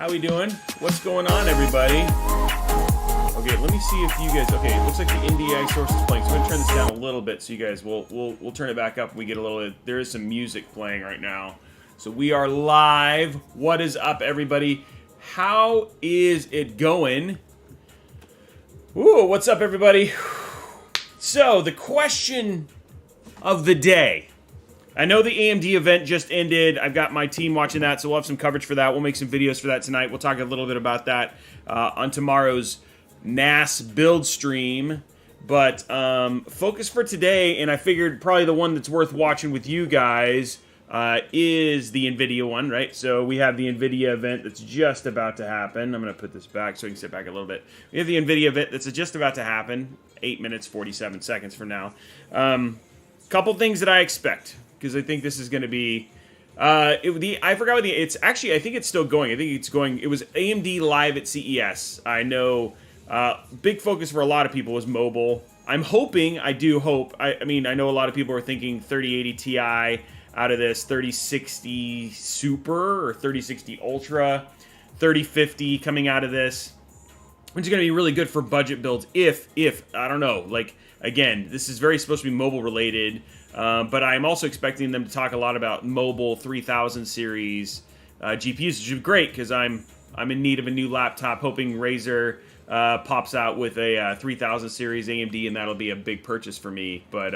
How we doing? What's going on, everybody? Okay, let me see if you guys... Okay, it looks like the NVIDIA source is playing, so I'm going to turn this down a little bit so you guys... We'll turn it back up and we get a little bit... There is some music playing right now. So we are live. What is up, everybody? How is it going? Ooh, what's up, everybody? So, the question of the day... I know the AMD event just ended. I've got my team watching that, so we'll have some coverage for that. We'll make some videos for that tonight. We'll talk a little bit about that on tomorrow's NAS build stream. But focus for today, and I figured probably the one that's worth watching with you guys is the NVIDIA one, right? So we have the NVIDIA event that's just about to happen. I'm going to put this back so we can sit back a little bit. We have the NVIDIA event that's just about to happen. 8 minutes, 47 seconds from now. Couple things that I expect, because I think this is going to be... I forgot what it's actually, I think it's still going. I think it's going... It was AMD live at CES. I know big focus for a lot of people was mobile. I'm hoping, I do hope, I mean, I know a lot of people are thinking 3080 Ti out of this, 3060 Super or 3060 Ultra, 3050 coming out of this, which is going to be really good for budget builds if, I don't know, like, again, this is very supposed to be mobile related, but I'm also expecting them to talk a lot about mobile 3000 series GPUs, which would be great because I'm in need of a new laptop, hoping Razer pops out with a 3000 series AMD, and that'll be a big purchase for me. But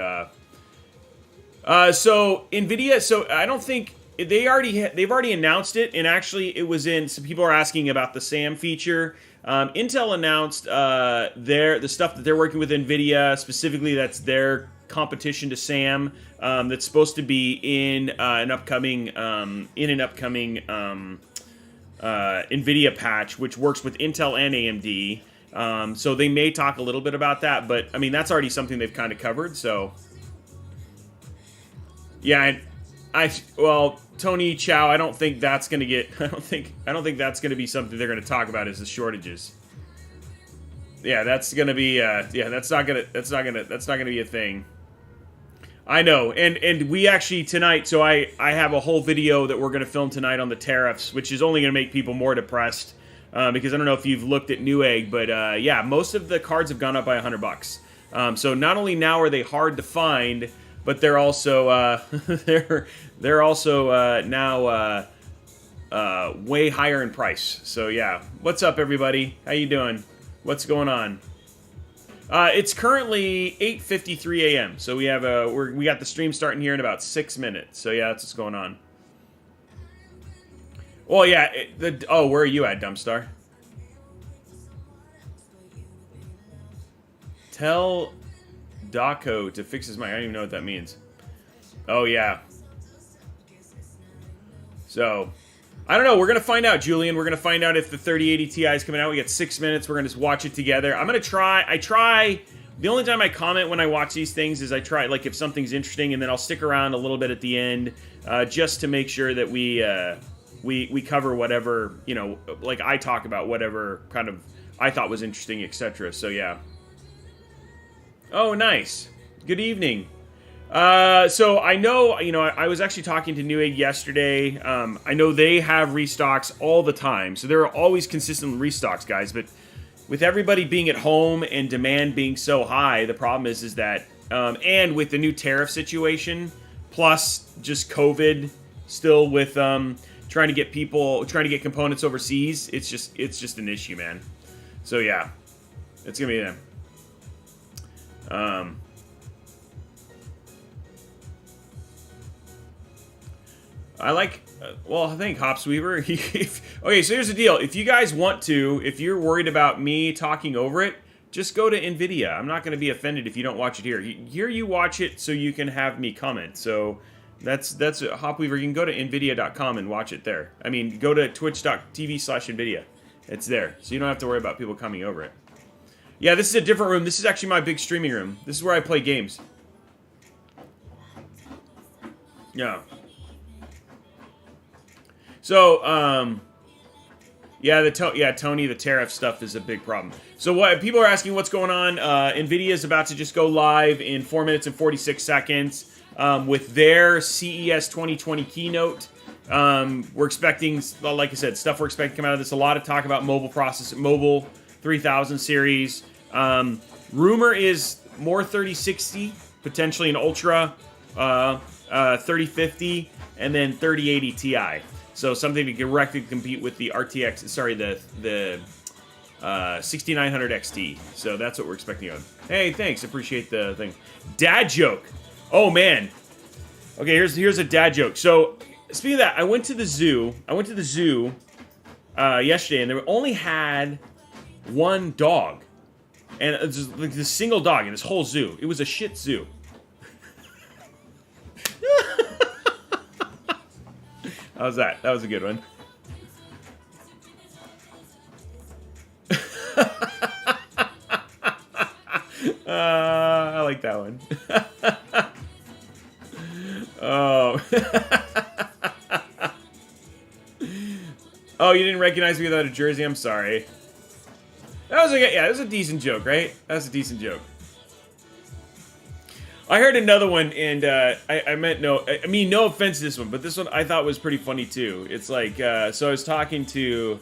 so NVIDIA, so I don't think they've already announced it, and actually it was in. Some people are asking about the SAM feature. Intel announced the stuff that they're working with NVIDIA, specifically that's their competition to SAM, that's supposed to be in an upcoming NVIDIA patch, which works with Intel and AMD. So they may talk a little bit about that, but I mean that's already something they've kind of covered. So yeah, well, Tony Chow, I don't think that's going to get. I don't think that's going to be something they're going to talk about is the shortages. Yeah, that's going to be. Yeah, that's not going to be a thing. I know, and we actually tonight. So I have a whole video that we're going to film tonight on the tariffs, which is only going to make people more depressed because I don't know if you've looked at Newegg, but yeah, most of the cards have gone up by $100. So not only now are they hard to find, but they're also they're also now way higher in price. So yeah, what's up, everybody? How you doing? What's going on? It's currently 8:53 a.m. So we have we got the stream starting here in about 6 minutes. So yeah, that's what's going on. Well, yeah. Where are you at, Dumpstar? Tell Daco to fix his mic. I don't even know what that means. Oh, yeah. So, I don't know. We're going to find out, Julian. We're going to find out if the 3080 Ti is coming out. We got 6 minutes. We're going to just watch it together. I'm going to try. The only time I comment when I watch these things is I try, like, if something's interesting, and then I'll stick around a little bit at the end just to make sure that we cover whatever, you know, like I talk about whatever kind of I thought was interesting, etc. So, yeah. Oh, nice. Good evening. So I know, you know, I was actually talking to Newegg yesterday. I know they have restocks all the time, so there are always consistent restocks, guys. But with everybody being at home and demand being so high, the problem is that, and with the new tariff situation, plus just COVID, still with trying to get components overseas, it's just an issue, man. So yeah, it's gonna be them. I like, well, I think Hops Weaver. Okay, so here's the deal. If you guys want to, if you're worried about me talking over it, just go to NVIDIA. I'm not going to be offended if you don't watch it here. Here you watch it so you can have me comment. So that's Hop Weaver. You can go to NVIDIA.com and watch it there. I mean, go to twitch.tv/NVIDIA. It's there. So you don't have to worry about people coming over it. Yeah, this is a different room. This is actually my big streaming room. This is where I play games. Yeah. So, yeah, Tony, the tariff stuff is a big problem. So what people are asking what's going on. NVIDIA is about to just go live in 4 minutes and 46 seconds with their CES 2020 keynote. We're expecting, well, like I said, stuff we're expecting to come out of this. A lot of talk about mobile 3000 series. Rumor is more 3060, potentially an Ultra, 3050, and then 3080 Ti. So something to directly compete with the RTX, sorry, the 6900 XT. So that's what we're expecting on. Hey, thanks. Appreciate the thing. Dad joke. Oh, man. Okay, here's a dad joke. So, speaking of that, I went to the zoo yesterday, and they only had one dog. And it's just like this single dog in this whole zoo. It was a shit zoo. How's that? That was a good one. I like that one. Oh. Oh, you didn't recognize me without a jersey? I'm sorry. That was that was a decent joke, right? That was a decent joke. I heard another one, and I meant no offense to this one, but this one I thought was pretty funny too. It's like, so I was talking to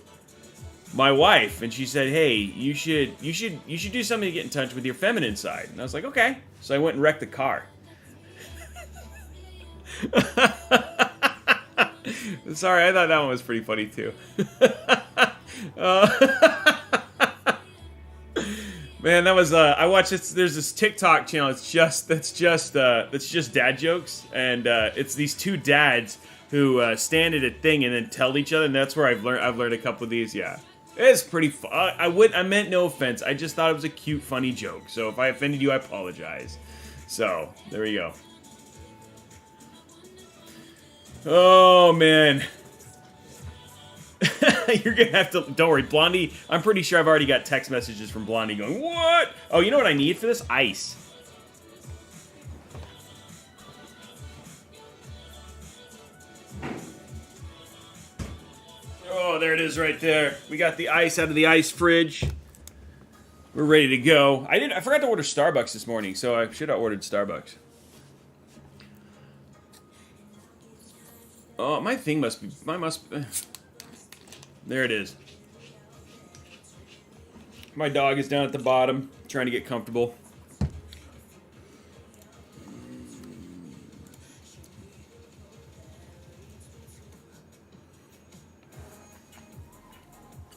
my wife, and she said, "Hey, you should do something to get in touch with your feminine side." And I was like, "Okay." So I went and wrecked the car. Sorry, I thought that one was pretty funny too. Man, that was I watched this. There's this TikTok channel. That's just dad jokes, and it's these two dads who stand at a thing and then tell each other, and that's where I've learned a couple of these. Yeah, it's pretty fun. I meant no offense. I just thought it was a cute, funny joke. So if I offended you, I apologize. So there we go. Oh man. You're gonna have to, don't worry, Blondie, I'm pretty sure I've already got text messages from Blondie going, what? Oh, you know what I need for this? Ice. Oh, there it is right there. We got the ice out of the ice fridge. We're ready to go. I forgot to order Starbucks this morning, so I should have ordered Starbucks. Oh, my thing must be, there it is. My dog is down at the bottom, trying to get comfortable.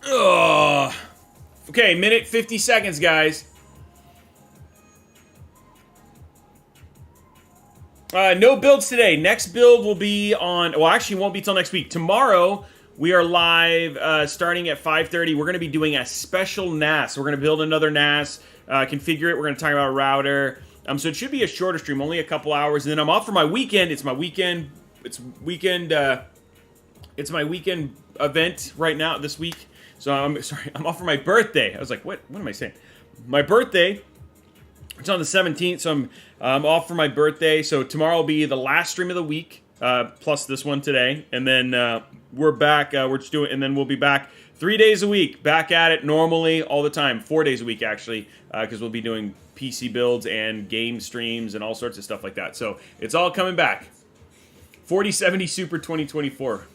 Ugh. Okay, minute 50 seconds, guys. No builds today. Next build will be on, well, actually, it won't be till next week. Tomorrow, we are live starting at 5:30. We're going to be doing a special NAS. We're going to build another NAS, configure it. We're going to talk about a router. So it should be a shorter stream, only a couple hours. And then I'm off for my weekend. It's my weekend event right now this week. So I'm off for my birthday. I was like, what am I saying? My birthday, it's on the 17th, so I'm off for my birthday. So tomorrow will be the last stream of the week, plus this one today. And then we're back, and then we'll be back 3 days a week, back at it normally, all the time, 4 days a week actually, because we'll be doing PC builds and game streams and all sorts of stuff like that. So it's all coming back. 4070 Super 2024.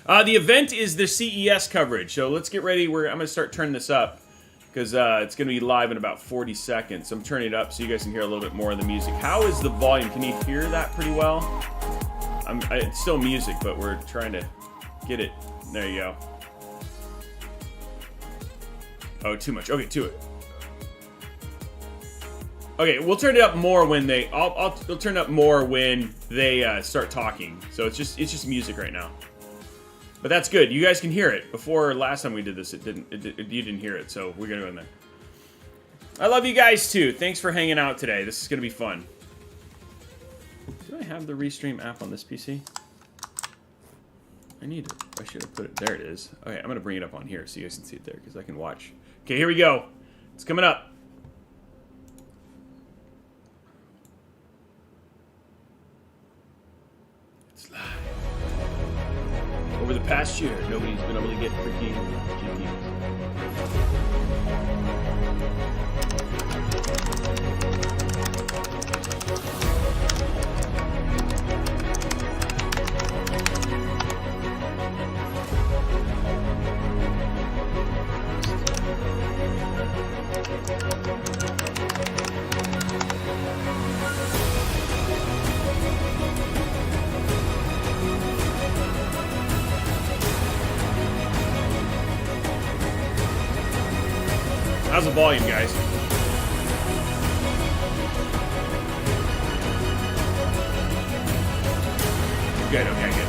The event is the CES coverage, so let's get ready. I'm going to start turning this up because it's going to be live in about 40 seconds. I'm turning it up so you guys can hear a little bit more of the music. How is the volume? Can you hear that pretty well? It's still music, but we're trying to get it. There you go. Oh, too much. Okay, to it. Okay, we'll turn it up more when they. I'll turn it up more when they start talking. So it's just music right now. But that's good. You guys can hear it. Before last time we did this, you didn't hear it. So we're gonna go in there. I love you guys too. Thanks for hanging out today. This is gonna be fun. Do I have the Restream app on this PC? I should have put it. There it is. Okay, I'm gonna bring it up on here so you guys can see it there because I can watch. Okay, here we go. It's coming up. It's live. Over the past year, nobody's been able to get freaking GPUs. How's the volume, guys? Good, okay, good.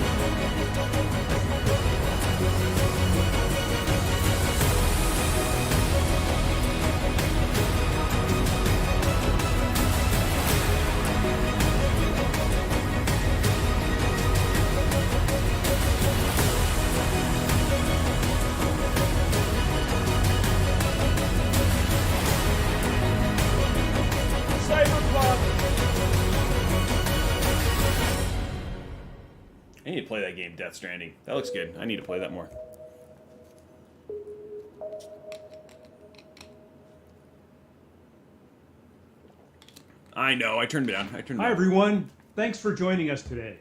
I need to play that game, Death Stranding. That looks good. I need to play that more. I know. I turned it down. Hi, everyone. Thanks for joining us today.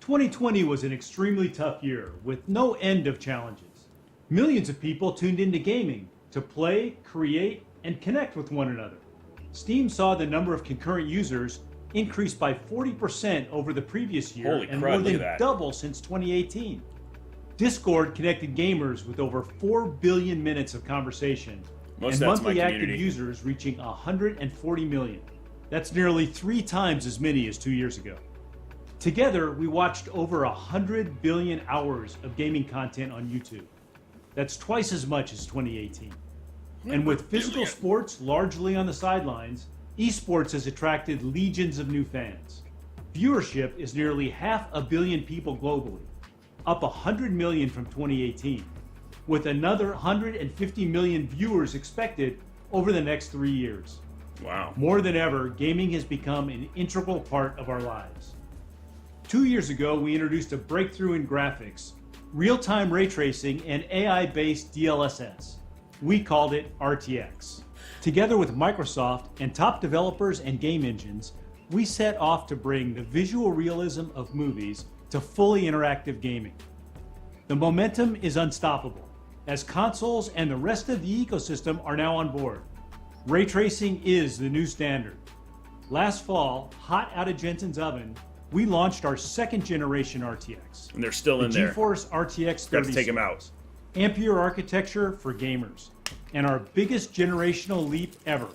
2020 was an extremely tough year with no end of challenges. Millions of people tuned into gaming to play, create, and connect with one another. Steam saw the number of concurrent users increased by 40% over the previous year. Holy and crud, more than look at that. double since 2018. Discord connected gamers with over 4 billion minutes of conversation Most and of that's my monthly active community. users reaching 140 million. That's nearly 3 times as many as 2 years ago. Together, we watched over 100 billion hours of gaming content on YouTube. That's twice as much as 2018. And with physical sports largely on the sidelines, esports has attracted legions of new fans. Viewership is nearly 500 million people globally, up 100 million from 2018, with another 150 million viewers expected over the next 3 years. Wow. More than ever, gaming has become an integral part of our lives. 2 years ago, we introduced a breakthrough in graphics, real-time ray tracing, and AI-based DLSS. We called it RTX. Together with Microsoft and top developers and game engines, we set off to bring the visual realism of movies to fully interactive gaming. The momentum is unstoppable, as consoles and the rest of the ecosystem are now on board. Ray tracing is the new standard. Last fall, hot out of Jensen's oven, we launched our second generation RTX. And they're still in the there. GeForce RTX 30. Got to take them out. AMPERE architecture for gamers, and our biggest generational leap ever.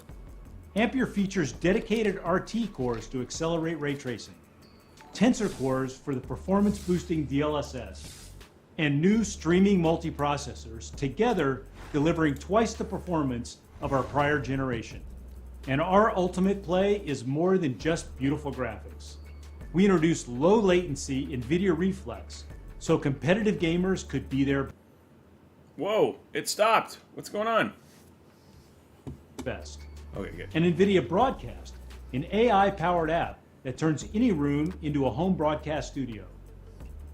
AMPERE features dedicated RT cores to accelerate ray tracing, tensor cores for the performance-boosting DLSS, and new streaming multiprocessors, together delivering twice the performance of our prior generation. And our ultimate play is more than just beautiful graphics. We introduced low latency NVIDIA REFLEX, so competitive gamers could be their Whoa, it stopped. What's going on? best. Okay, good. And NVIDIA Broadcast, an AI-powered app that turns any room into a home broadcast studio.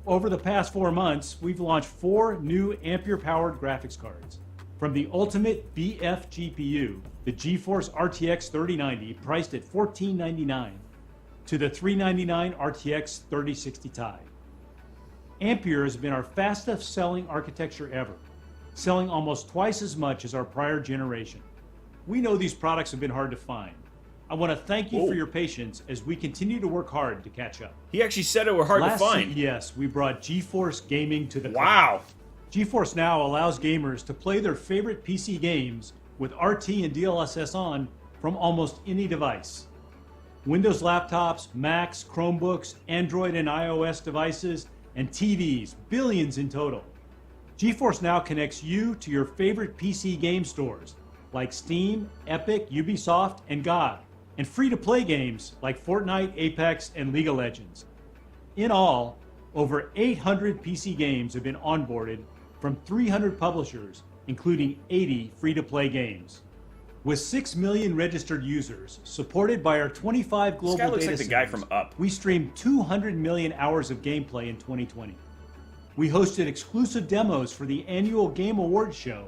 Over the past 4 months, we've launched 4 new AMPERE-powered graphics cards. From the ultimate BF GPU, the GeForce RTX 3090, priced at $1499, to the $399 RTX 3060 Ti. AMPERE has been our fastest-selling architecture ever, selling almost twice as much as our prior generation. We know these products have been hard to find. I want to thank you for your patience as we continue to work hard to catch up. He actually said it were hard to find. Yes, we brought GeForce Gaming to the cloud. Wow. GeForce Now allows gamers to play their favorite PC games with RT and DLSS on from almost any device. Windows laptops, Macs, Chromebooks, Android and iOS devices, and TVs, billions in total. GeForce Now connects you to your favorite PC game stores like Steam, Epic, Ubisoft, and GOG, and free-to-play games like Fortnite, Apex, and League of Legends. In all, over 800 PC games have been onboarded from 300 publishers, including 80 free-to-play games. With 6 million registered users, supported by our 25 global This guy looks data like the guy centers, from Up. we streamed 200 million hours of gameplay in 2020. We hosted exclusive demos for the annual Game Awards show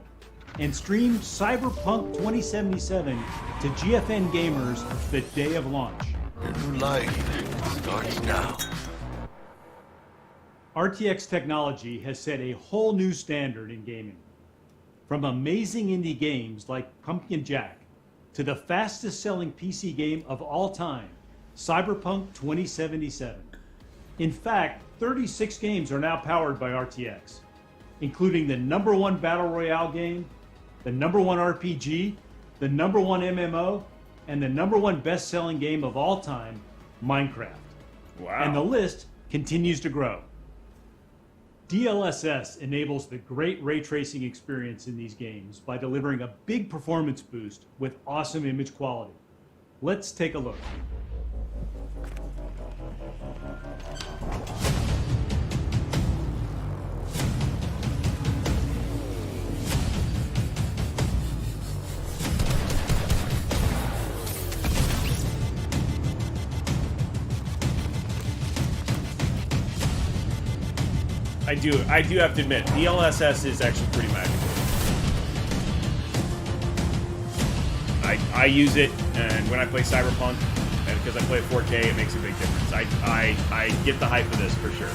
and streamed Cyberpunk 2077 to GFN gamers the day of launch. Your new life starts now. RTX technology has set a whole new standard in gaming. From amazing indie games like Pumpkin Jack to the fastest selling PC game of all time, Cyberpunk 2077. In fact, 36 games are now powered by RTX, including the #1 Battle Royale game, the #1 RPG, the #1 MMO, and the #1 best-selling game of all time, Minecraft. Wow. And the list continues to grow. DLSS enables the great ray tracing experience in these games by delivering a big performance boost with awesome image quality. Let's take a look. I do have to admit, DLSS is actually pretty magical. I use it, and when I play Cyberpunk, and because I play at 4K, it makes a big difference. I get the hype of this for sure.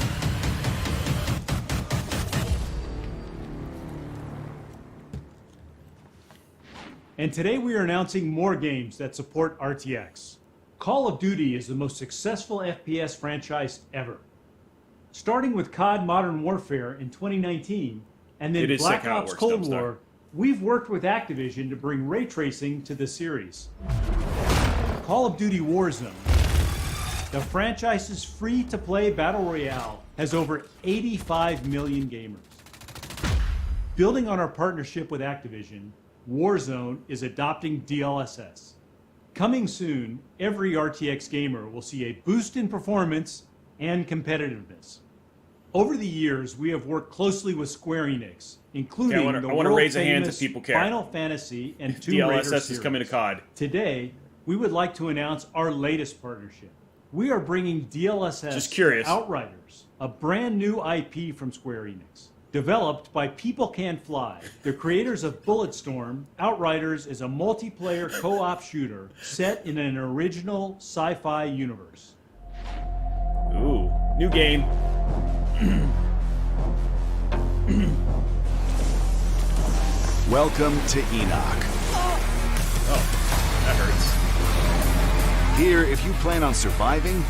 And today we are announcing more games that support RTX. Call of Duty is the most successful FPS franchise ever. Starting with COD Modern Warfare in 2019, and then Black Ops Cold War, we've worked with Activision to bring ray tracing to the series. Call of Duty Warzone, the franchise's free-to-play battle royale, has over 85 million gamers. Building on our partnership with Activision, Warzone is adopting DLSS. Coming soon, every RTX gamer will see a boost in performance and competitiveness. Over the years, we have worked closely with Square Enix, including the world-famous Final Fantasy and Tomb Raider series. DLSS is coming to COD. Today, we would like to announce our latest partnership. We are bringing DLSS to Outriders, a brand new IP from Square Enix. Developed by People Can Fly, the creators of Bulletstorm, Outriders is a multiplayer co-op shooter set in an original sci-fi universe. Ooh, new game. Welcome to Enoch. Oh, that hurts. Here, if you plan on surviving,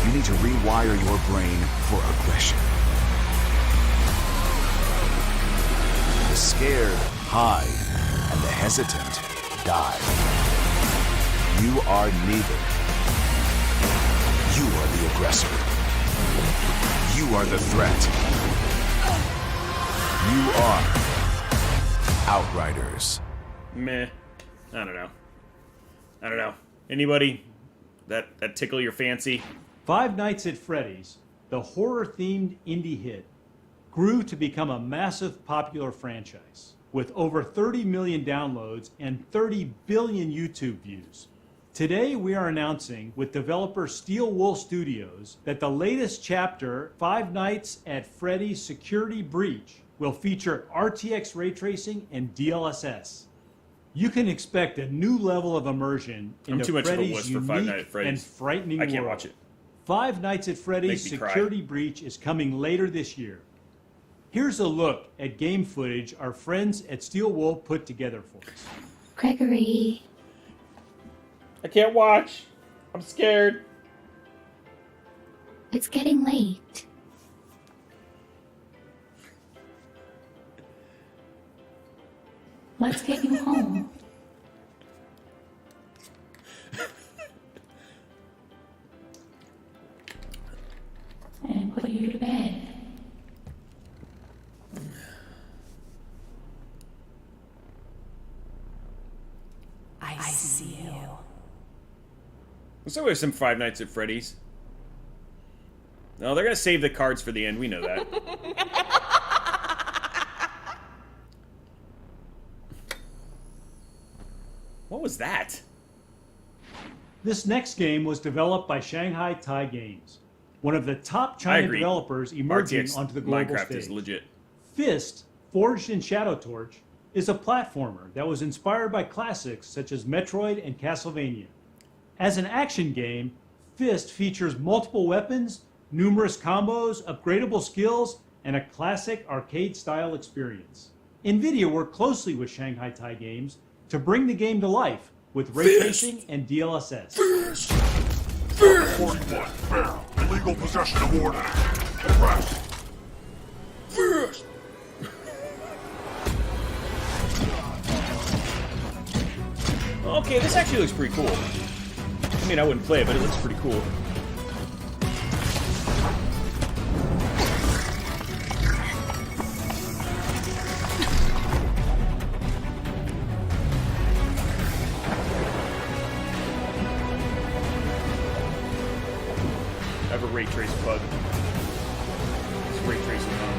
you need to rewire your brain for aggression. The scared hide, and the hesitant die. You are neither. You are the aggressor. You are the threat. You are Outriders. Meh. I don't know. Anybody that tickle your fancy? Five Nights at Freddy's, the horror-themed indie hit, grew to become a massive popular franchise with over 30 million downloads and 30 billion YouTube views. Today we are announcing with developer Steel Wool Studios that the latest chapter, Five Nights at Freddy's Security Breach, will feature RTX ray tracing and DLSS. You can expect a new level of immersion into Freddy's unique and frightening world. I can't watch it. Five Nights at Freddy's Security Breach is coming later this year. Here's a look at game footage our friends at Steel Wool put together for us. Gregory. I can't watch. I'm scared. It's getting late. Let's get you home. And put you to bed. I see you. Looks like there's some Five Nights at Freddy's. No, they're gonna save the cards for the end. We know that. What was that? This next game was developed by Shanghai Tai Games, one of the top China developers emerging onto the global Minecraft stage. is legit. Fist, forged in Shadow Torch, is a platformer that was inspired by classics such as Metroid and Castlevania. As an action game, Fist features multiple weapons, numerous combos, upgradable skills, and a classic arcade-style experience. NVIDIA worked closely with Shanghai Tai Games to bring the game to life with ray tracing and DLSS. Fist! 41. Illegal possession of order. Arrest! Fist! Okay, this actually looks pretty cool. I mean, I wouldn't play it, but it looks pretty cool. I have a ray trace plug. It's ray tracing on.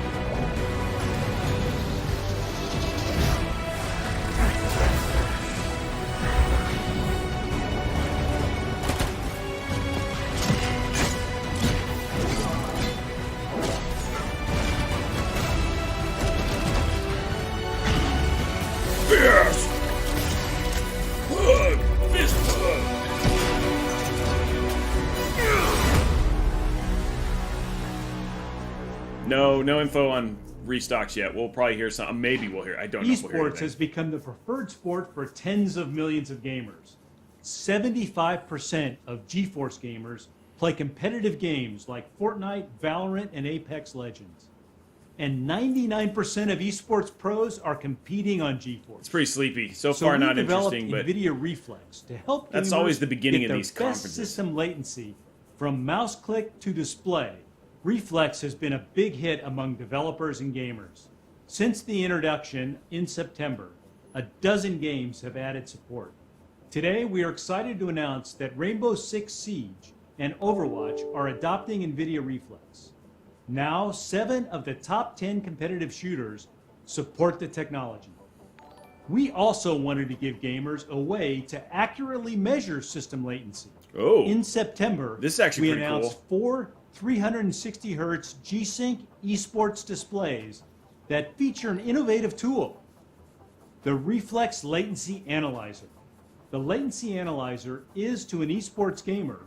No info on restocks yet. We'll probably hear some. Maybe we'll hear. I don't know. If we'll hear Esports has become the preferred sport for tens of millions of gamers. 75% of GeForce gamers play competitive games like Fortnite, Valorant, and Apex Legends. And 99% of esports pros are competing on GeForce. It's pretty sleepy. So far, not interesting, but NVIDIA REFLEX to help that's gamers always the beginning get of these their best conferences. system latency from mouse click to display. REFLEX has been a big hit among developers and gamers. Since the introduction in September, a dozen games have added support. Today, we are excited to announce that Rainbow Six Siege and Overwatch are adopting NVIDIA REFLEX. Now, 7 of the top 10 competitive shooters support the technology. We also wanted to give gamers a way to accurately measure system latency. Oh, In September, this is actually we pretty announced cool. 4 360 Hz G-Sync esports displays that feature an innovative tool, the Reflex Latency Analyzer. The Latency Analyzer is to an esports gamer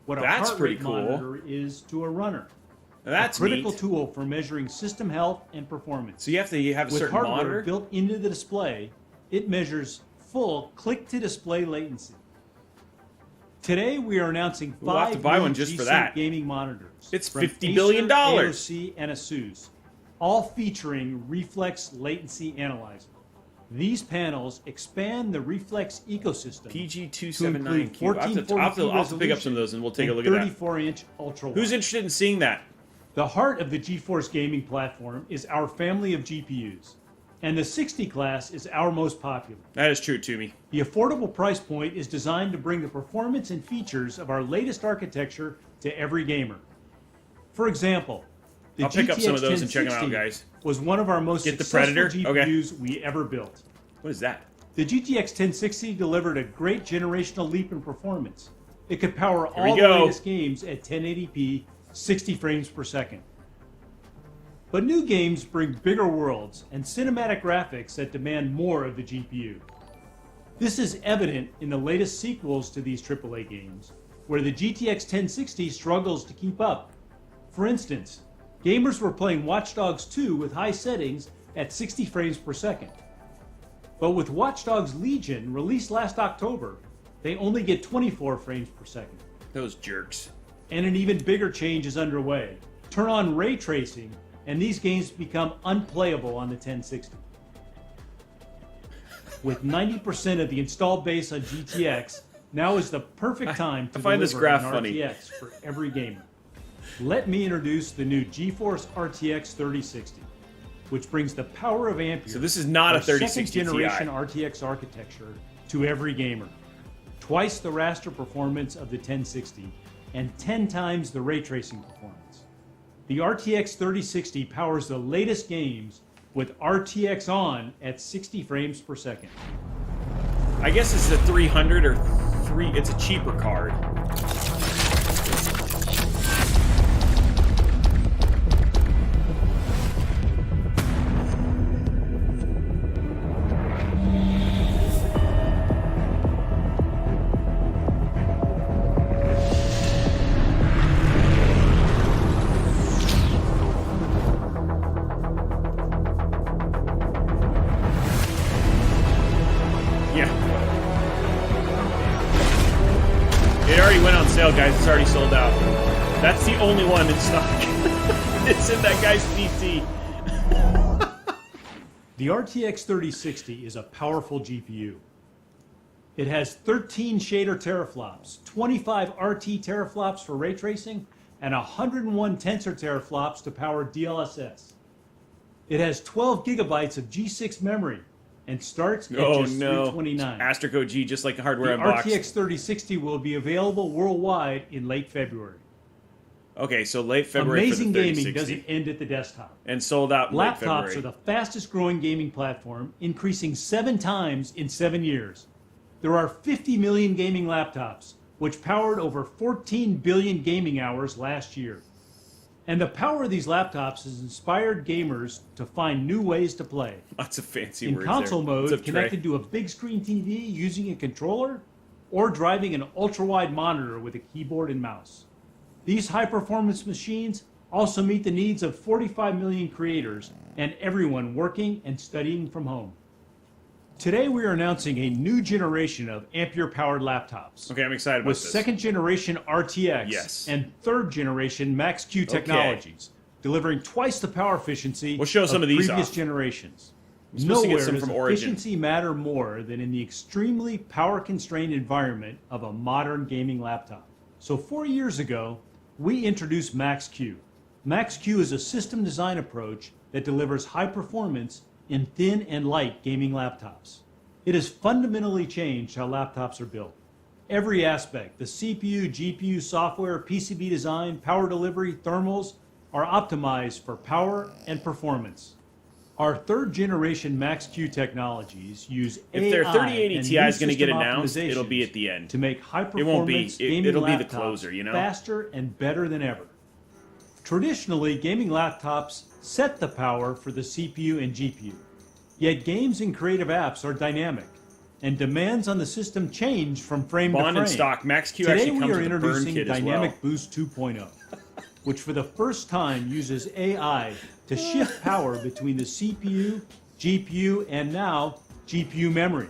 what a That's heart pretty rate cool. monitor is to a runner. that's a critical neat. tool for measuring system health and performance. So you have to have a With certain hardware monitor. built into the display, it measures full click-to-display latency. Today, we are announcing 5 We'll have to buy new one just for G-Sync that. gaming monitors. It's from $50 billion. Acer, AOC, and ASUS, all featuring Reflex Latency Analyzer. These panels expand the Reflex ecosystem PG279 Cube. I'll have to pick up some of those and we'll take a look at that. 34-inch ultra. Who's interested in seeing that? The heart of the GeForce gaming platform is our family of GPUs, and the 60 class is our most popular. That is true, Toomey. The affordable price point is designed to bring the performance and features of our latest architecture to every gamer. For example, the I'll pick up some of GTX those and check them out, 1060 guys. was one of our most Get the successful Predator? Okay. GPUs we ever built. What is that? The GTX 1060 delivered a great generational leap in performance. It could power Here we all the go. latest games at 1080p, 60 frames per second. But new games bring bigger worlds and cinematic graphics that demand more of the GPU. This is evident in the latest sequels to these AAA games, where the GTX 1060 struggles to keep up. For instance, gamers were playing Watch Dogs 2 with high settings at 60 frames per second. But with Watch Dogs Legion, released last October, they only get 24 frames per second. Those jerks. And an even bigger change is underway. Turn on ray tracing, and these games become unplayable on the 1060. With 90% of the installed base on GTX, now is the perfect time to I find this deliver graph an funny. RTX for every gamer. Let me introduce the new GeForce RTX 3060, which brings the power of AMPERE, So this is not a our 3060 second generation Ti. RTX architecture, to every gamer. Twice the raster performance of the 1060, and 10 times the ray tracing performance. The RTX 3060 powers the latest games with RTX on at 60 frames per second. I guess this is a 300 or 3. It's a cheaper card. Yeah. It already went on sale, guys. It's already sold out. That's the only one in stock. It's in that guy's PC. The RTX 3060 is a powerful GPU. It has 13 shader teraflops, 25 RT teraflops for ray tracing, and 101 tensor teraflops to power DLSS. It has 12 gigabytes of G6 memory and starts at just $329. Astrico G, just like a hardware The unboxed. RTX 3060 will be available worldwide in late February. Okay, so late February Amazing for the gaming 3060. doesn't end at the desktop. And sold out in late Laptops February. are the fastest growing gaming platform, increasing 7 times in 7 years. There are 50 million gaming laptops, which powered over 14 billion gaming hours last year. And the power of these laptops has inspired gamers to find new ways to play. Lots of fancy In words console there. What's mode, up, Trey? connected to a big screen TV using a controller, or driving an ultra-wide monitor with a keyboard and mouse. These high-performance machines also meet the needs of 45 million creators and everyone working and studying from home. Today we are announcing a new generation of Ampere-powered laptops. Okay, I'm excited about With this. second generation RTX Yes. and third generation Max-Q technologies, delivering twice the power efficiency We'll show some of these previous off. generations. supposed to get Nowhere some does from Origin. efficiency matter more than in the extremely power-constrained environment of a modern gaming laptop. So 4 years ago, we introduced Max-Q. Max-Q is a system design approach that delivers high performance in thin and light gaming laptops. It has fundamentally changed how laptops are built. Every aspect, the CPU, GPU, software, PCB design, power delivery, thermals, are optimized for power and performance. Our third generation Max-Q technologies use AI If their 3080 and Ti new is going to get system announced, it'll be optimizations at the end. to make high It won't be. performance gaming It'll be the laptops closer, you know? faster and better than ever. Traditionally, gaming laptops set the power for the CPU and GPU. Yet games and creative apps are dynamic, and demands on the system change from frame to Bond frame. and stock. Max-Q Today actually we comes are with a burn introducing kit as well. Dynamic Boost 2.0, which for the first time uses AI to shift power between the CPU, GPU, and now GPU memory,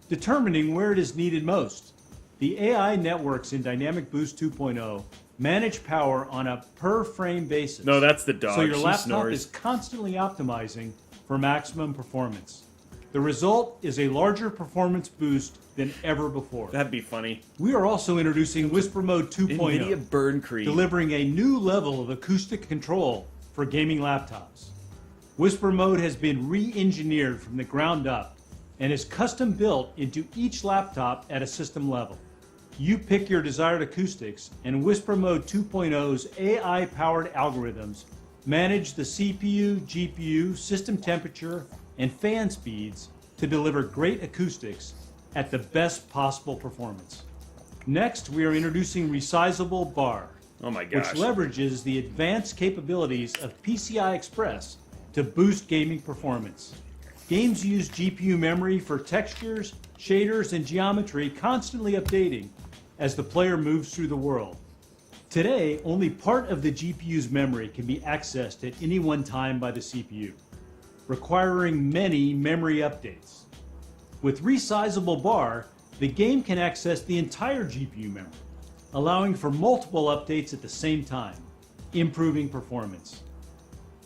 determining where it is needed most. The AI networks in Dynamic Boost 2.0 manage power on a per frame basis. No, that's the dog. So your She laptop snores. is constantly optimizing for maximum performance. The result is a larger performance boost than ever before. That'd be funny. We are also introducing Whisper Mode 2.0, NVIDIA Burn Creed. delivering a new level of acoustic control for gaming laptops. Whisper Mode has been re-engineered from the ground up and is custom built into each laptop at a system level. You pick your desired acoustics, and Whisper Mode 2.0's AI-powered algorithms manage the CPU, GPU, system temperature, and fan speeds to deliver great acoustics at the best possible performance. Next, we are introducing Resizable Bar, Oh my which gosh. leverages the advanced capabilities of PCI Express to boost gaming performance. Games use GPU memory for textures, shaders, and geometry, constantly updating as the player moves through the world. Today, only part of the GPU's memory can be accessed at any one time by the CPU, requiring many memory updates. With Resizable Bar, the game can access the entire GPU memory, allowing for multiple updates at the same time, improving performance.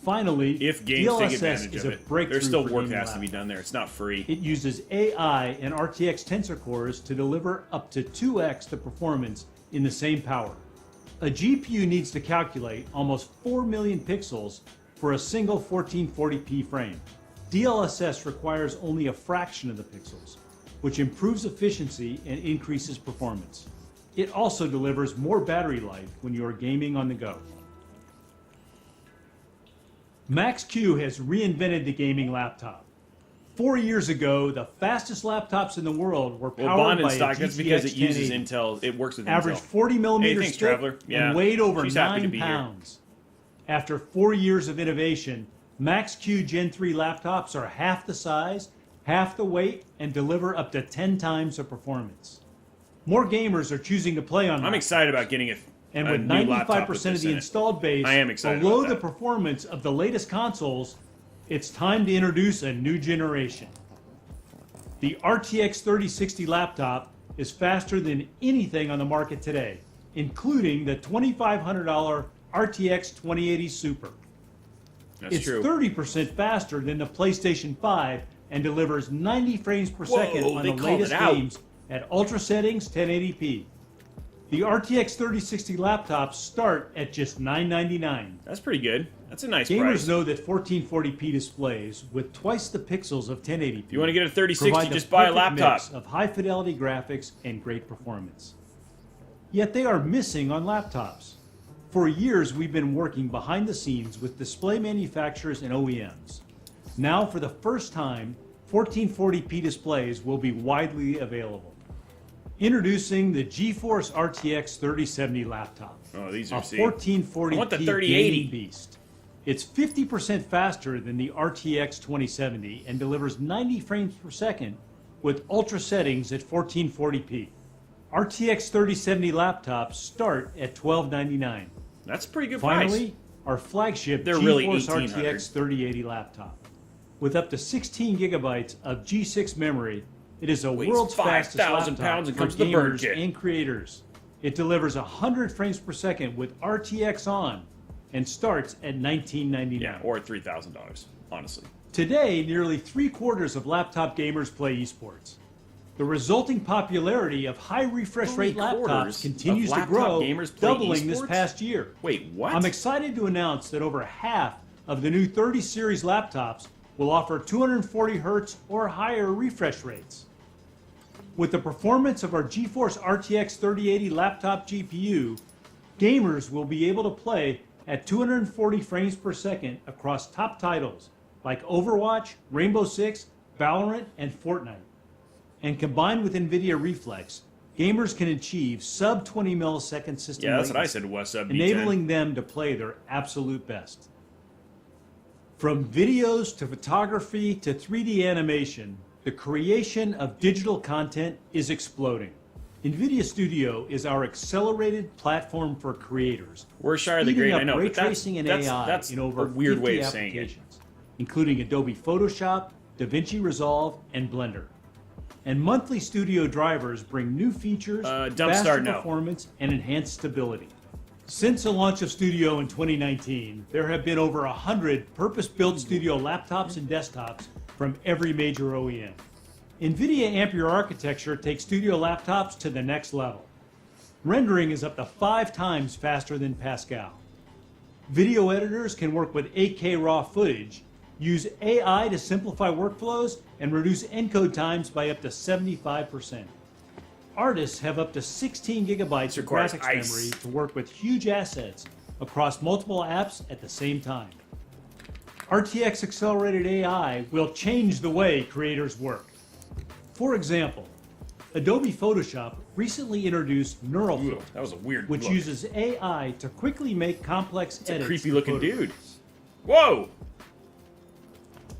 Finally, If games take DLSS advantage is of a it, breakthrough there's still for work gaming that has to be laptops. done there. It's not free. It uses AI and RTX tensor cores to deliver up to 2x the performance in the same power. A GPU needs to calculate almost 4 million pixels for a single 1440p frame. DLSS requires only a fraction of the pixels, which improves efficiency and increases performance. It also delivers more battery life when you are gaming on the go. Max-Q has reinvented the gaming laptop. 4 years ago, the fastest laptops in the world were Well, powered Bond by and stock. a That's GTX because it uses 1080, Intel. It works with averaged Intel. 40 millimeters thanks, thick, Traveler. Yeah. and weighed over She's happy to 9 be here. pounds. After 4 years of innovation, Max-Q Gen 3 laptops are half the size, half the weight, and deliver up to 10 times the performance. More gamers are choosing to play on I'm laptops. excited about getting And a with new laptop 95% with of the this in it. installed base I am excited below about the that. performance of the latest consoles, it's time to introduce a new generation. The RTX 3060 laptop is faster than anything on the market today, including the $2,500 RTX 2080 Super. That's It's true. 30% faster than the PlayStation 5 and delivers 90 frames per second Whoa, on they the called latest it out. games at ultra settings 1080p. The RTX 3060 laptops start at just $999. That's pretty good. That's a nice Gamers price. know that 1440p displays with twice the pixels of 1080p. If you want to get a 3060, provide the just buy a perfect laptop. mix of high fidelity graphics and great performance. Yet they are missing on laptops. For years, we've been working behind the scenes with display manufacturers and OEMs. Now, for the first time, 1440p displays will be widely available. Introducing the GeForce RTX 3070 laptop. Oh, these a are see. 1440p I want the 3080. gaming beast. It's 50% faster than the RTX 2070 and delivers 90 frames per second with ultra settings at 1440p. RTX 3070 laptops start at $1299. That's a pretty good Finally, price. our flagship They're GeForce really $1,800. RTX 3080 laptop. With up to 16 gigabytes of G6 memory, it is a Weighs world's fastest 5,000 laptop pounds and for comes with the burn gamers kit. and creators. It delivers 100 frames per second with RTX on and starts at $1999. Yeah, or $3,000, honestly. Today, nearly 3/4 of laptop gamers play esports. The resulting popularity of high refresh rate 3/4 laptops continues of to laptop grow, gamers play doubling this esports? past year. Wait, what? I'm excited to announce that over half of the new 30 series laptops will offer 240 Hz or higher refresh rates. With the performance of our GeForce RTX 3080 laptop GPU, gamers will be able to play at 240 frames per second across top titles like Overwatch, Rainbow Six, Valorant, and Fortnite. And combined with NVIDIA Reflex, gamers can achieve sub 20 millisecond system Yeah, that's what I latency, said, what's up, B10. enabling them to play their absolute best. From videos to photography to 3D animation, the creation of digital content is exploding. NVIDIA Studio is our accelerated platform for creators. We're shy of the speeding grain, up I know, ray but that's- tracing and that's- AI that's in over a weird 50 way of saying it. applications, including Adobe Photoshop, DaVinci Resolve, and Blender. And monthly studio drivers bring new features, dump faster start, no. performance, and enhanced stability. Since the launch of Studio in 2019, there have been over 100 purpose-built Studio laptops and desktops from every major OEM. NVIDIA AMPERE architecture takes Studio laptops to the next level. Rendering is up to 5 times faster than PASCAL. Video editors can work with 8K raw footage, use AI to simplify workflows, and reduce encode times by up to 75%. Artists have up to 16 gigabytes of requires graphics ice. memory to work with huge assets across multiple apps at the same time. RTX accelerated AI will change the way creators work. For example, Adobe Photoshop recently introduced Neural Ooh, Filter, that was a weird which look. uses AI to quickly make complex It's a edits. creepy to looking photographs. dude. Whoa!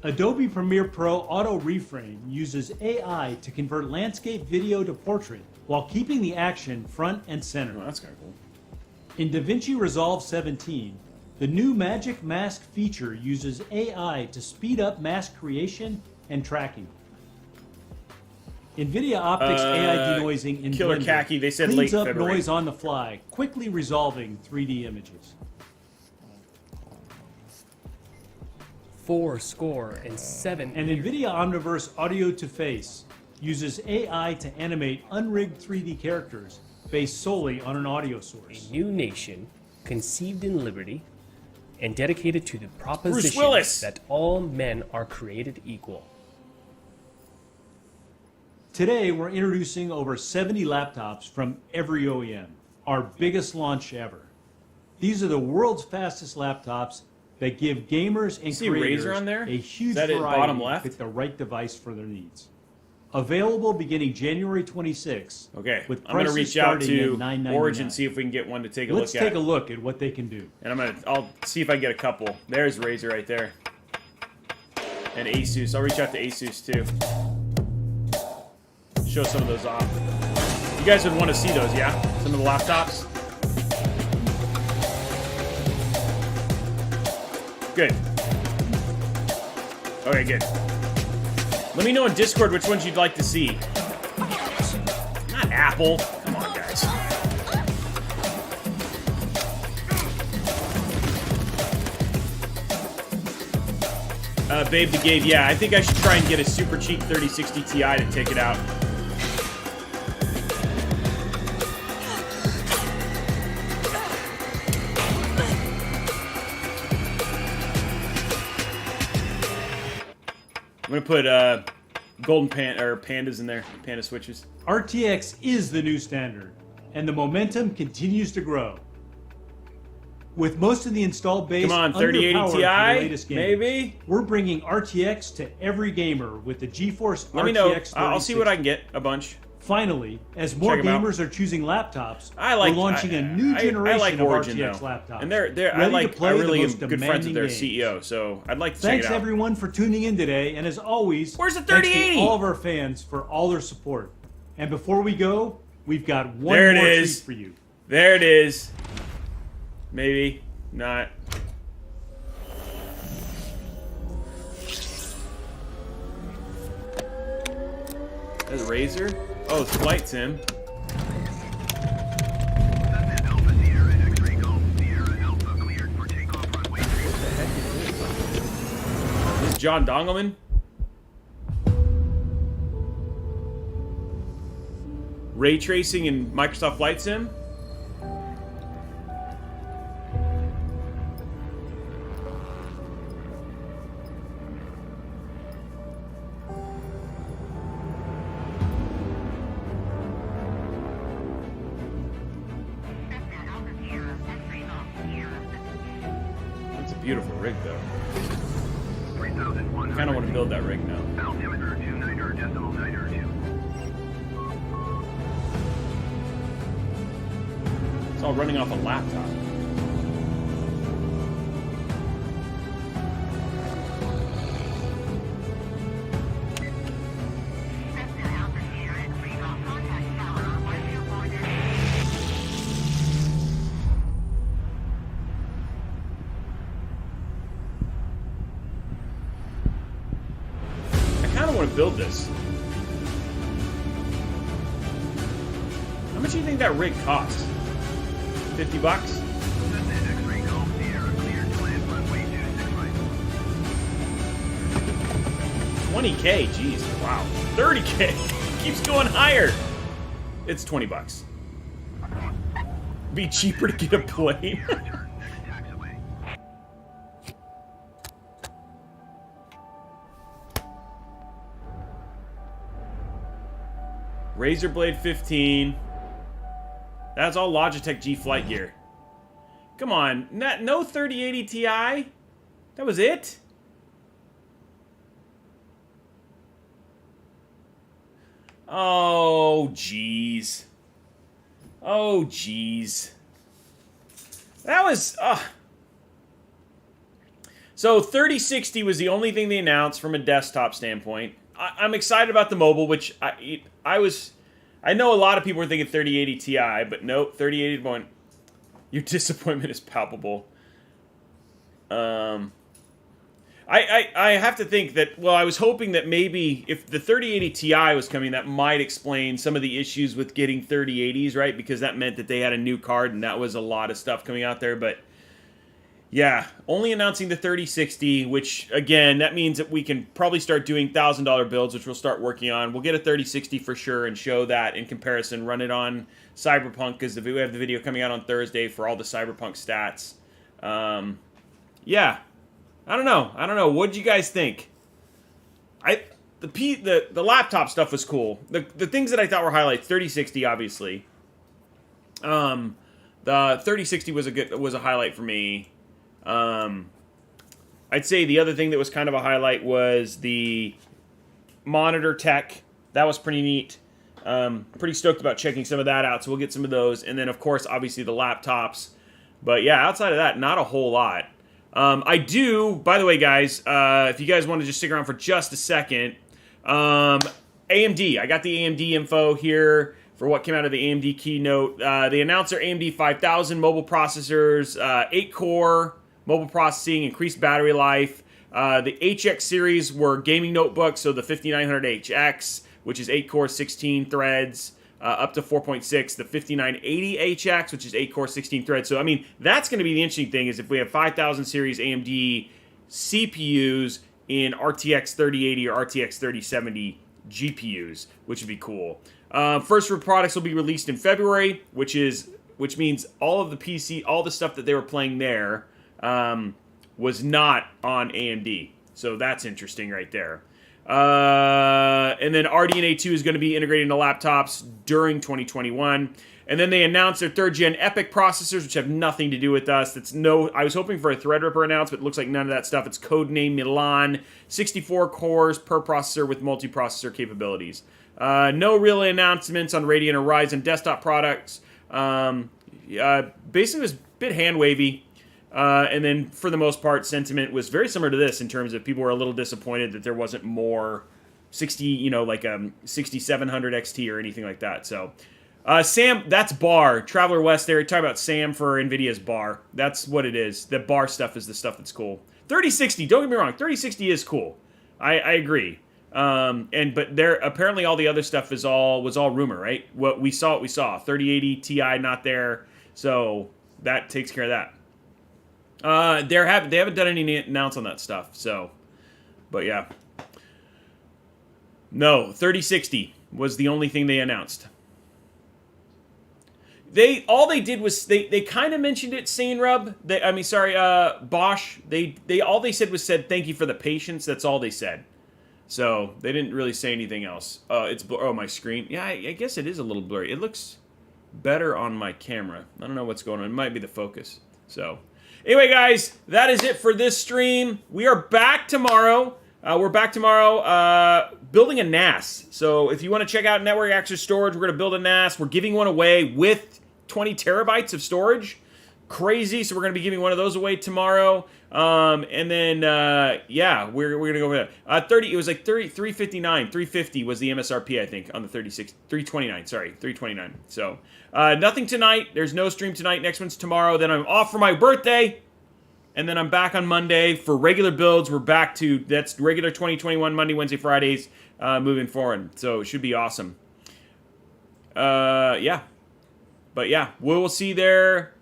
Adobe Premiere Pro Auto Reframe uses AI to convert landscape video to portrait while keeping the action front and center. Oh, that's kind of cool. In DaVinci Resolve 17, the new Magic Mask feature uses AI to speed up mask creation and tracking. NVIDIA Optics AI denoising in Killer Blender Khaki, they said cleans late up February. noise on the fly, quickly resolving 3D images. 407. And NVIDIA Omniverse Audio to Face uses AI to animate unrigged 3D characters based solely on an audio source. A new nation conceived in liberty and dedicated to the proposition Willis. that all men are created equal. Today, we're introducing over 70 laptops from every OEM, our biggest launch ever. These are the world's fastest laptops that give gamers and See creators Razer on there? a huge Is that it, variety bottom to left? pick the right device for their needs. Available beginning January 26. Okay, with I'm gonna prices reach out starting to at $9.99. Origin, see if we can get one to take a Let's look at. take a look at what they can do. And I'll see if I can get a couple. There's Razer right there. And Asus. I'll reach out to Asus too. Show some of those off. You guys would want to see those, yeah? Some of the laptops. Good. Okay, good. Let me know in Discord which ones you'd like to see. Not Apple. Come on, guys. Babe the Gabe, yeah, I think I should try and get a super cheap 3060 Ti to take it out. I'm gonna put golden pandas in there, panda switches. RTX is the new standard, and the momentum continues to grow. With most of the installed base Come on, 3080 underpowered for the Ti, latest games, maybe? we're bringing RTX to every gamer with the GeForce RTX Let me know. 3060. I'll see what I can get. A bunch. Finally, as more Check 'em out. gamers are choosing laptops, We're launching a new generation I like of Origin, RTX though. laptops. And I ready to play the really am most good friends demanding with their games. CEO, so I'd like to Thanks check it out. everyone for tuning in today, and as always, Where's the thanks 3080? to all of our fans for all their support. And before we go, we've got one There it more is. treat for you. There it is. Maybe not. That's Razer. Oh, it's Flight Sim. This is John Dongelman. Ray tracing in Microsoft Flight Sim. That's a beautiful rig, though. I kind of want to build that rig now. It's all running off a laptop. I kind of want to build this. How much do you think that rig costs? 50 bucks? $20K, jeez, wow. $30K, keeps going higher. It's 20 bucks. Be cheaper to get a plane. Razer Blade 15. That's all Logitech G Flight gear. Come on, no 3080 Ti? That was it? Oh, jeez. Oh, jeez. That was... So 3060 was the only thing they announced from a desktop standpoint. I'm excited about the mobile, which I know a lot of people were thinking 3080 Ti, but nope, 3080 went. Your disappointment is palpable. I have to think that, well, I was hoping that maybe if the 3080 Ti was coming, that might explain some of the issues with getting 3080s, right? Because that meant that they had a new card, and that was a lot of stuff coming out there, but yeah, only announcing the 3060, which, again, that means that we can probably start doing $1,000 builds, which we'll start working on. We'll get a 3060 for sure and show that in comparison. Run it on Cyberpunk, because we have the video coming out on Thursday for all the Cyberpunk stats. Yeah, I don't know. What did you guys think? The laptop stuff was cool. The things that I thought were highlights, 3060, obviously. The 3060 was a highlight for me. I'd say the other thing that was kind of a highlight was the monitor tech. That was pretty neat. Pretty stoked about checking some of that out, so we'll get some of those. And then, of course, obviously the laptops. But yeah, outside of that, not a whole lot. I do, by the way, guys, if you guys want to just stick around for just a second, AMD. I got the AMD info here for what came out of the AMD keynote. They announced their AMD 5000 mobile processors, 8-core mobile processing, increased battery life. The HX series were gaming notebooks, so the 5900HX, which is 8-core, 16 threads, up to 4.6. The 5980HX, which is 8-core, 16 threads. So, I mean, that's going to be the interesting thing, is if we have 5000 series AMD CPUs in RTX 3080 or RTX 3070 GPUs, which would be cool. First products will be released in February, which means all of the stuff that they were playing there was not on AMD. So that's interesting right there. And then RDNA 2 is going to be integrated into laptops during 2021. And then they announced their 3rd-gen EPYC processors, which have nothing to do with us. I was hoping for a Threadripper announcement, but it looks like none of that stuff. It's codename Milan, 64 cores per processor with multi-processor capabilities. No real announcements on Radeon or Ryzen desktop products. Basically, it was a bit hand-wavy. And then, for the most part, sentiment was very similar to this in terms of people were a little disappointed that there wasn't more 6700 XT or anything like that. So, Sam, that's bar. Traveler West there, talking about Sam for NVIDIA's bar. That's what it is. The bar stuff is the stuff that's cool. 3060, don't get me wrong, 3060 is cool. I agree. But there apparently all the other stuff was all rumor, right? What we saw. 3080 Ti not there, so that takes care of that. They haven't done any announce on that stuff. So, but yeah, no, 3060 was the only thing they announced. All they did was they kind of mentioned it, Bosch. All they said was thank you for the patience. That's all they said. So they didn't really say anything else. My screen. Yeah, I guess it is a little blurry. It looks better on my camera. I don't know what's going on. It might be the focus. So anyway, guys, that is it for this stream. We are back tomorrow. Building a NAS. So if you want to check out network access storage, we're going to build a NAS. We're giving one away with 20 terabytes of storage. Crazy. So we're going to be giving one of those away tomorrow. And then, we're going to go over that. It was like 359, 350 was the MSRP, I think, on the 329. So, nothing tonight. There's no stream tonight. Next one's tomorrow. Then I'm off for my birthday. And then I'm back on Monday for regular builds. We're back to, that's regular 2021 Monday, Wednesday, Fridays, moving forward. So it should be awesome. But yeah, we'll see there.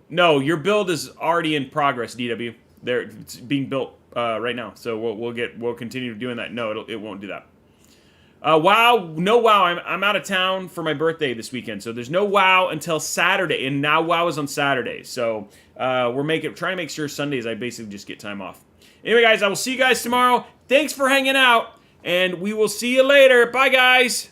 No, your build is already in progress, DW. It's being built right now. So we'll continue doing that. No, it won't do that. WoW, no WoW. I'm out of town for my birthday this weekend, so there's no WoW until Saturday, and now WoW is on Saturday. So we're trying to make sure Sundays I basically just get time off. Anyway, guys, I will see you guys tomorrow. Thanks for hanging out, and we will see you later. Bye, guys.